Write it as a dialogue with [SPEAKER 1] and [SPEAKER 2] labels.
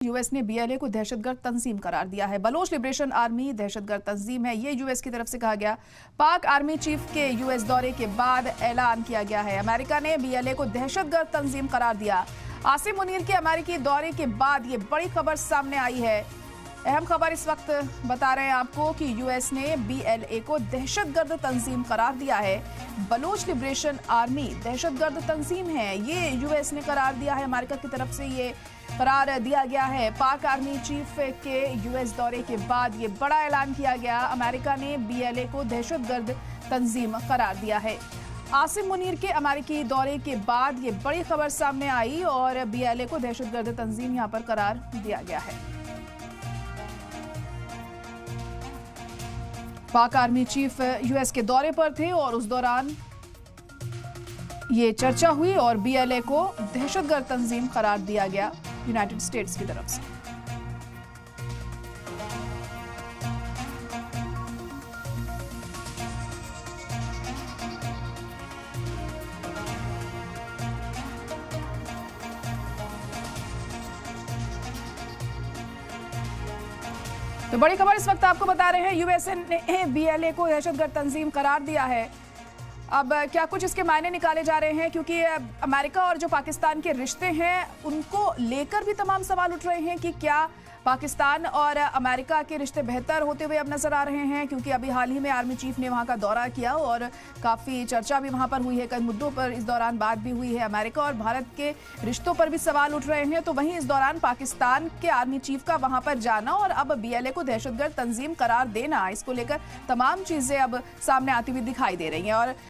[SPEAKER 1] US ने BLA को दहशतगर्द तंजीम करार दिया है। बलोच लिबरेशन आर्मी दहशतगर्द तंजीम है, ये यूएस की तरफ से कहा गया। पाक आर्मी चीफ के यूएस दौरे के बाद ऐलान किया गया है। अमेरिका ने बीएलए को दहशतगर्द तंजीम करार दिया। आसिम मुनीर के अमेरिकी दौरे के बाद ये बड़ी खबर सामने आई है। अहम खबर इस वक्त बता रहे हैं आपको कि यूएस ने बीएलए को दहशतगर्द तंजीम करार दिया है। बलोच लिबरेशन आर्मी दहशतगर्द तंजीम है, ये यूएस ने करार दिया है। अमेरिका की तरफ से ये करार दिया गया है। पाक आर्मी चीफ के यूएस दौरे के बाद ये बड़ा ऐलान किया गया। अमेरिका ने बीएलए को दहशतगर्द तंजीम करार दिया है। आसिम मुनीर के अमेरिकी दौरे के बाद ये बड़ी खबर सामने आई और बीएलए को दहशतगर्द तंजीम यहां पर करार दिया गया है। पाक आर्मी चीफ यूएस के दौरे पर थे और उस दौरान ये चर्चा हुई और बीएलए को दहशतगर्द तंजीम करार दिया गया यूनाइटेड स्टेट्स की तरफ से। तो बड़ी खबर इस वक्त आपको बता रहे हैं, यूएसए ने बीएलए को दहशतगर्द तंजीम करार दिया है। अब क्या कुछ इसके मायने निकाले जा रहे हैं, क्योंकि अमेरिका और जो पाकिस्तान के रिश्ते हैं उनको लेकर भी तमाम सवाल उठ रहे हैं कि क्या पाकिस्तान और अमेरिका के रिश्ते बेहतर होते हुए अब नजर आ रहे हैं, क्योंकि अभी हाल ही में आर्मी चीफ ने वहां का दौरा किया और काफ़ी चर्चा भी वहां पर हुई है। कई मुद्दों पर इस दौरान बात भी हुई है। अमेरिका और भारत के रिश्तों पर भी सवाल उठ रहे हैं। तो वहीं इस दौरान पाकिस्तान के आर्मी चीफ का वहां पर जाना और अब बीएलए को दहशतगर्द तंजीम करार देना, इसको लेकर तमाम चीजें अब सामने आती हुई दिखाई दे रही हैं। और